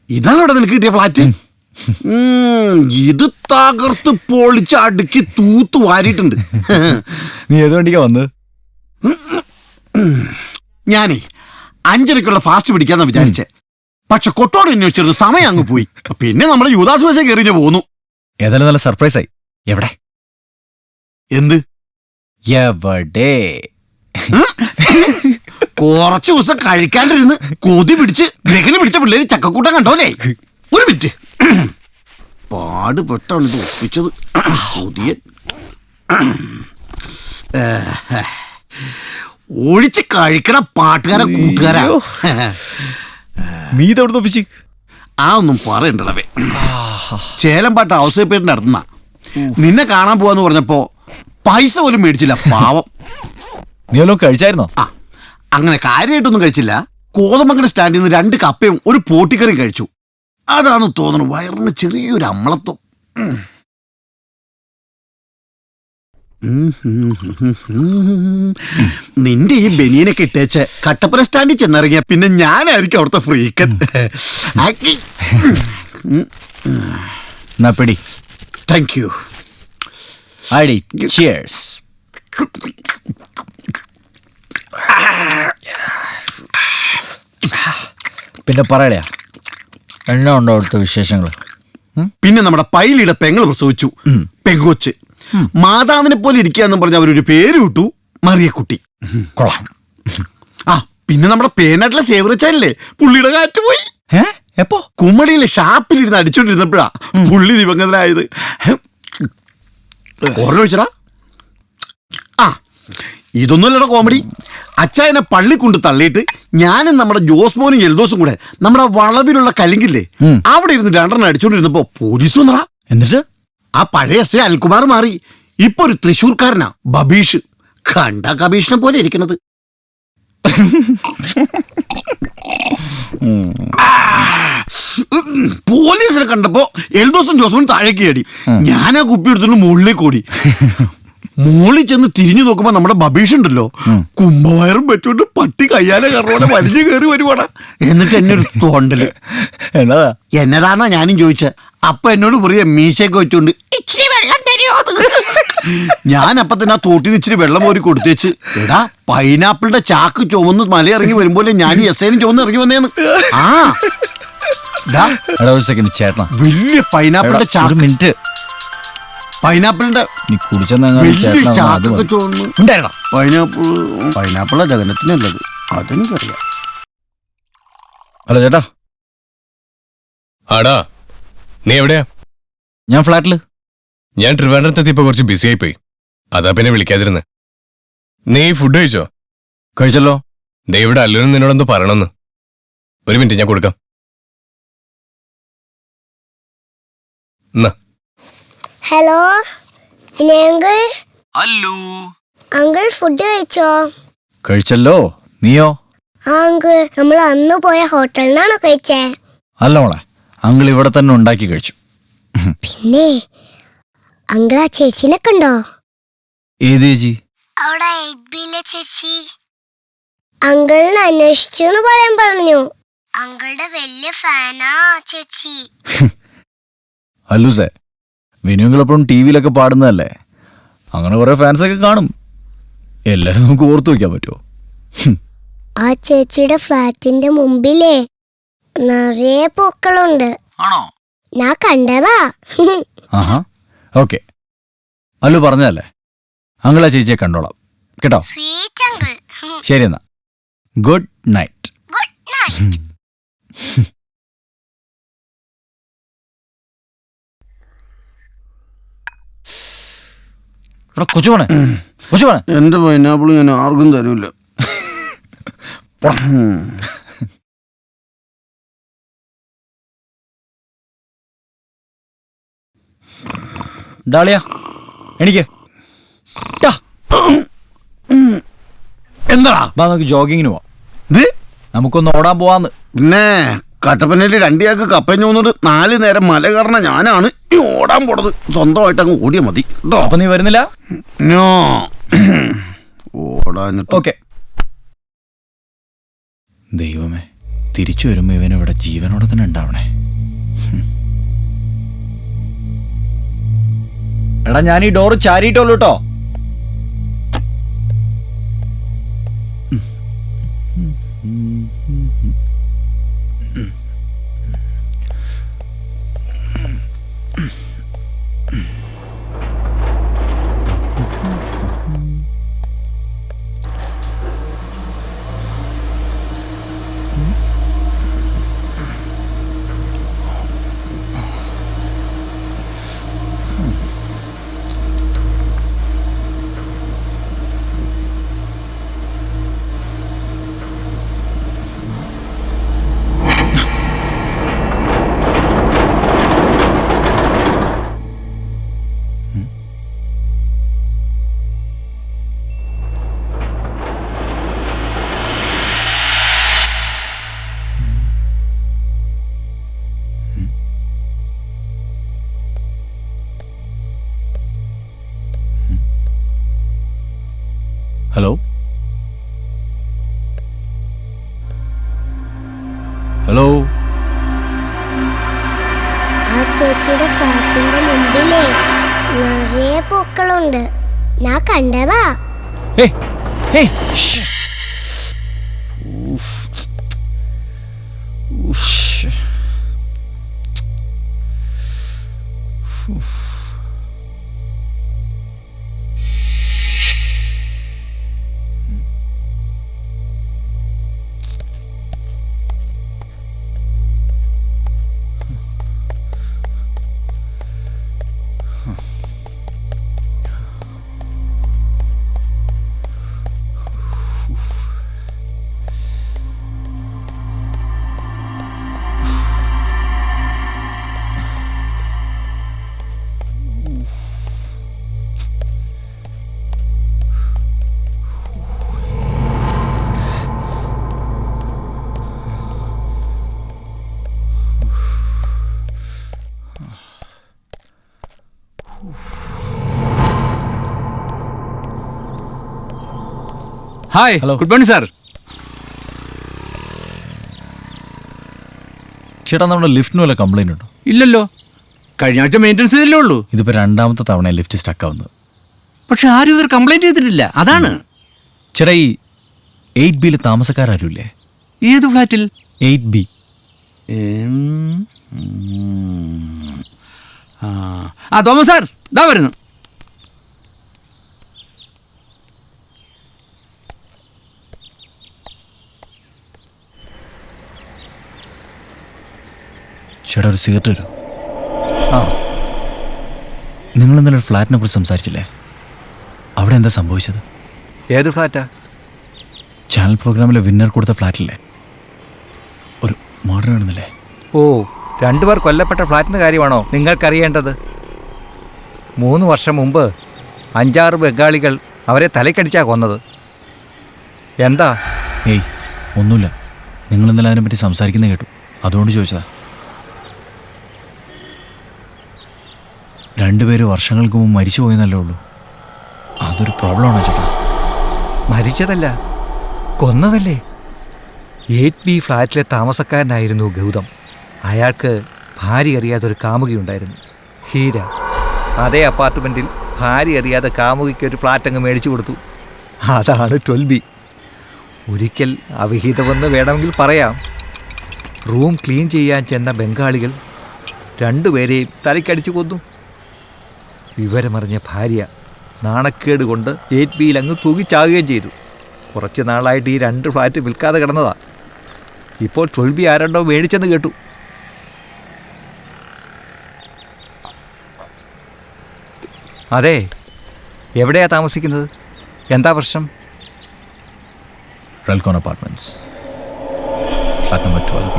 ഇതാണ് ഇവിടെ നിനക്ക് കിട്ടിയ ഫ്ലാറ്റ്. ഇത് തകർത്ത് പൊളിച്ച് അടുക്കി തൂത്ത് വാരിയിട്ടുണ്ട്. നീ ഏത് വണ്ടിക്കാ വന്നത്? ഞാനേ 5:30 ഫാസ്റ്റ് പിടിക്കാന്നാ വിചാരിച്ചേ. പക്ഷെ കൊട്ടോട് അന്വേഷിച്ചിരുന്നു, സമയം അങ്ങ് പോയി. പിന്നെ നമ്മുടെ യൂദാസ് ബസ് കയറിഞ്ഞ് പോന്നു. ഏതായാലും നല്ല സർപ്രൈസ് ആയി. എവിടെ? എന്ത് എവിടെ? കുറച്ചു ദിവസം കഴിക്കാണ്ടിരുന്ന് കൊതി പിടിച്ച് ഗ്രഹണി പിടിച്ച പിള്ളേര് ചക്കക്കൂട്ടം കണ്ടോലേ. ഒരു മിനിറ്റ്, പാടുപെട്ടാണ് ഇത് ഒപ്പിച്ചത്. ഒഴിച്ച് കഴിക്കണ പാട്ടുകാര കൂട്ടുകാരാ. നീ ഇതെവിടെ ഒപ്പിച്ച്? ആ ഒന്നും പറയണ്ടടവേ. ചേലമ്പാട്ട് അവസരപ്പേരിന്റെ അടുത്തുനിന്നാ. നിന്നെ കാണാൻ പോവാന്ന് പറഞ്ഞപ്പോ പൈസ പോലും മേടിച്ചില്ല, പാവം. നീ വല്ലതും കഴിച്ചായിരുന്നോ? ആ, അങ്ങനെ കാര്യമായിട്ടൊന്നും കഴിച്ചില്ല. കോതമംഗലം സ്റ്റാൻഡിൽ നിന്ന് 2 കപ്പയും ഒരു പോട്ടിക്കറിയും കഴിച്ചു. അതാണ് തോന്നുന്നു വയറിന് ചെറിയൊരു അമ്മളത്വം. നിന്റെ ഈ ബനിയനൊക്കെ ഇട്ടേച്ച് കട്ടപ്പന സ്റ്റാൻഡിൽ ചെന്നിറങ്ങിയ പിന്നെ ഞാനായിരിക്കും അവിടുത്തെ ഫ്രീക്കൻ. പിടി. Thank you. ചിയേഴ്സ്. പിന്നെ പറയലയാ, എണ്ണ ഉണ്ടോ അവിടുത്തെ വിശേഷങ്ങൾ? പിന്നെ നമ്മുടെ പൈലിയുടെ പെങ്ങൾ പ്രസവിച്ചു, പെങ്കൊച്ച്. മാതാവിനെ പോലെ ഇരിക്കാന്നും പറഞ്ഞ അവരൊരു പേര് വിട്ടു, മറിയക്കുട്ടി. കൊള്ളാം. ആ, പിന്നെ നമ്മുടെ പേനാട്ടിലെ സേവറച്ചാലല്ലേ, പുള്ളിയുടെ കാറ്റ് പോയി. എപ്പോ? കുമ്മടിയിലെ ഷാപ്പിലിരുന്ന് അടിച്ചോണ്ടിരുന്നപ്പോഴാ പുള്ളി ദിവംഗതനായത്. ഓർമ്മ. ആ, ഇതൊന്നുമല്ലടോ കോമഡി. അച്ചായനെ പള്ളി കൊണ്ട് തള്ളിയിട്ട് ഞാനും നമ്മുടെ ജോസ്മോനും എൽദോസും കൂടെ നമ്മുടെ വളവിലുള്ള കലിങ്കില്ലേ അവിടെ ഇരുന്ന് 2 അടിച്ചോണ്ടിരുന്നപ്പോ പോലീസ് വന്നടാ. എന്നിട്ട് ആ പഴയ എസ് അനിൽകുമാർ മാറി, ഇപ്പൊ ഒരു തൃശ്ശൂർക്കാരനാ, ബബീഷ്. കണ്ട കബീഷിനെ പോലെ ഇരിക്കണത്. പോലീസിനെ കണ്ടപ്പോ എൽദോസും ജോസ്മോനും താഴേക്ക് ചാടി. ഞാനാ കുപ്പി എടുത്തിട്ട് മുകളിലേക്ക് ഓടി. മോളിൽ ചെന്ന് തിരിഞ്ഞു നോക്കുമ്പോ നമ്മുടെ ബബീഷ് ഉണ്ടല്ലോ, കുംഭവയറും വെച്ചോണ്ട് പട്ടി കയ്യാലെ കറോടെ വലിഞ്ഞു കയറി വരുവാടാ. എന്നിട്ട് എന്നെ ഒരു തോണ്ടല്. എന്നതാന്നാ ഞാനും ചോദിച്ചേ. അപ്പൊ എന്നോട് പറയാ മീശയൊക്കെ വെച്ചോണ്ട് ഇച്ചിരി വെള്ളം തരുമോ. ഞാൻ അപ്പൊ തന്നെ ആ തോട്ടിന് ഇച്ചിരി വെള്ളം കോരി കൊടുത്തേച്ച്, എടാ പൈനാപ്പിളിന്റെ ചാക്ക് ചുമന്ന് മലയിറങ്ങി വരുമ്പോലെ ഞാൻ എസ്ഐനും ചുമന്ന് ഇറങ്ങി വന്നേന്ന്. ആ ചേട്ടനാ, വലിയ പൈനാപ്പിളിന്റെ ചാക്ക്. മിനിറ്റ്, പൈനാപ്പിളിന്റെ ചാക്കൊക്കെ ചോന്ന് പൈനാപ്പിള ജഗനത്തിനല്ലത്, അതെനിക്കറിയാം. ഹലോ ചേട്ടാ. ആടാ, നീ എവിടെയാ? ഞാൻ ഫ്ലാറ്റില്. ഞാൻ ട്രിവാൻഡ്രത്തെത്തിയപ്പോ കുറച്ച് ബിസി ആയിപ്പോയി, അതാ പിന്നെ വിളിക്കാതിരുന്ന്. നീ ഫുഡ് കഴിച്ചോ? കഴിച്ചല്ലോ. ദേ ഇവിടെ അല്ലൂരും നിന്നോടൊന്ന് പറയണമെന്ന്. ഒരു മിനിറ്റ്, ഞാൻ കൊടുക്കാം. ഹലോ അങ്കിൾ, ഫുഡ് കഴിച്ചോ? കഴിച്ചല്ലോ. നീയോ? അങ്കിൾ, നമ്മൾ അന്ന് പോയ ഹോട്ടലിൽ നിന്നാണോ കഴിച്ചേ? അല്ല മോളെ, അങ്കിൾ ഇവിടെ തന്നെ ഉണ്ടാക്കി കഴിച്ചു. പിന്നെ അങ്കിൾ ആ ചേച്ചിനെ കണ്ടോ? ഏത് ചേച്ചി? അവിടെ ചേച്ചി. അങ്കിളിനെ അന്വേഷിച്ചു എന്ന് പറയാൻ പറഞ്ഞു. അങ്കിളുടെ വലിയ ഫാനാ ചേച്ചി. അല്ലൂസേ, വിനുങ്ങളെപ്പോഴും ടി വിയിലൊക്കെ പാടുന്നതല്ലേ, അങ്ങനെ കുറെ ഫാൻസൊക്കെ കാണും. എല്ലാരും നമുക്ക് ഓർത്തു വെക്കാൻ പറ്റുമോ? ആ ചേച്ചിയുടെ ഫ്ലാറ്റിന്റെ മുമ്പിലേ നിറയെ പൂക്കളുണ്ട്. ആണോ? ഞാൻ കണ്ടതാ. ആഹാ, ഓക്കെ. അല്ലു പറഞ്ഞതല്ലേ, അങ്കിളാ ചേച്ചിയെ കണ്ടോളാം കേട്ടോ. ശരി എന്നാ, ഗുഡ് നൈറ്റ്. കൊച്ചുപോണേ, കൊച്ചുപോണേ. എന്റെ പൈനാപ്പിൾ ഞാൻ ആർക്കും തരൂല. ഡാളിയ എനിക്ക് എന്താടാ? നമുക്ക് ജോഗിങ്ങിന് പോവാം. നമുക്കൊന്ന് ഓടാൻ പോവാന്ന്. പിന്നെ കട്ടപ്പനയില് 2 ചാക്ക് കപ്പഞ്ഞു വന്നിട്ട് 4 നേരം മല കയറണ ഞാനാണ് ഈ ഓടാൻ പോണത്. സ്വന്തമായിട്ട് അങ്ങ് ഓടിയാ മതി കേട്ടോ. അപ്പൊ നീ വരുന്നില്ല? ഓടാൻ ഓക്കെ. ദൈവമേ, തിരിച്ചു വരുമ്പോൾ ഇവനിവിടെ ജീവനോടെ തന്നെ ഉണ്ടാവണേ. എടാ, ഞാൻ ഈ ഡോറ് ചാരിയിട്ടുള്ളൂ കേട്ടോ. ഹലോ ഹലോ, ആ ചേച്ചിയുടെ ഫ്ലാറ്റിന്റെ മുമ്പിലേ നിറയെ പൂക്കളുണ്ട്. ഞാൻ കണ്ടതാ. ഏയ് ഏയ് ശ്ശ്. ഉഫ്. ഉഫ്. ഉഫ്. Hi, hello. Good morning sir. ചേട്ടാ, നമ്മുടെ ലിഫ്റ്റിന് വല്ല കംപ്ലൈന്റ് ഉണ്ടോ? ഇല്ലല്ലോ, കഴിഞ്ഞ ആഴ്ച മെയിൻ്റെനൻസ് ചെയ്തല്ലേ ഉള്ളൂ. ഇതിപ്പോൾ രണ്ടാമത്തെ തവണ ലിഫ്റ്റ് സ്റ്റക്കാവുന്നത്. പക്ഷെ ആരും ഇതുവരെ കംപ്ലൈന്റ് ചെയ്തിട്ടില്ല. അതാണ്. ചേട്ടാ, ഈ 8B താമസക്കാരും ഏത് ഫ്ലാറ്റിൽ? 8B. ആ തോമസ് സാർ, ഇതാ വരുന്നു. ചേട്ടാ, ഒരു സിഗരറ്റ് വരും. ആ, നിങ്ങൾ ഇന്നലെ ഒരു ഫ്ലാറ്റിനെ കുറിച്ച് സംസാരിച്ചില്ലേ? അവിടെ എന്താ സംഭവിച്ചത്? ഏത് ഫ്ലാറ്റാ? ചാനൽ പ്രോഗ്രാമിലെ വിന്നർ കൊടുത്ത ഫ്ലാറ്റില്ലേ, ഒരു മർഡർ നടന്നില്ലേ? ഓ, 2 പേർ കൊല്ലപ്പെട്ട ഫ്ലാറ്റിൻ്റെ കാര്യമാണോ നിങ്ങൾക്കറിയേണ്ടത്? 3 വർഷം മുമ്പ് 5-6 ബംഗാളികൾ അവരെ തലക്കടിച്ചാ കൊന്നത്. എന്താ? ഏയ്, ഒന്നുമില്ല. നിങ്ങൾ ഇന്നലെ അതിനെപ്പറ്റി സംസാരിക്കുന്നത് കേട്ടു, അതുകൊണ്ട് ചോദിച്ചതാ. 2 പേര് വർഷങ്ങൾക്ക് മുമ്പ് മരിച്ചു പോയെന്നല്ലേ ഉള്ളൂ. അതൊരു പ്രോബ്ലമാണോ ചേട്ടാ? മരിച്ചതല്ല, കൊന്നതല്ലേ. 8B ഫ്ലാറ്റിലെ താമസക്കാരനായിരുന്നു ഗൗതം. അയാൾക്ക് ഭാര്യ അറിയാതൊരു കാമുകിയുണ്ടായിരുന്നു, ഹീര. അതേ അപ്പാർട്ട്മെൻറ്റിൽ ഭാര്യ അറിയാതെ കാമുകിക്ക് ഒരു ഫ്ലാറ്റ് അങ്ങ് മേടിച്ചു കൊടുത്തു. അതാണ് 12B. ഒരിക്കൽ അവിഹിതമെന്ന് വേണമെങ്കിൽ പറയാം. റൂം ക്ലീൻ ചെയ്യാൻ ചെന്ന ബംഗാളികൾ 2 പേരെയും തലക്കടിച്ചു കൊന്നു. വിവരമറിഞ്ഞ ഭാര്യ നാണക്കേട് കൊണ്ട് 8Bയിൽ അങ്ങ് തൂങ്ങിച്ചാകുകയും ചെയ്തു. കുറച്ച് നാളായിട്ട് ഈ 2 ഫ്ലാറ്റ് വിൽക്കാതെ കിടന്നതാ. ഇപ്പോൾ 12B ആരണ്ടോ മേടിച്ചെന്ന് കേട്ടു. അതെ, എവിടെയാ താമസിക്കുന്നത്? എന്താ പ്രശ്നം? റെൽക്കോൺ അപ്പാർട്ട്മെന്റ്സ്, ഫ്ലാറ്റ് നമ്പർ 12B.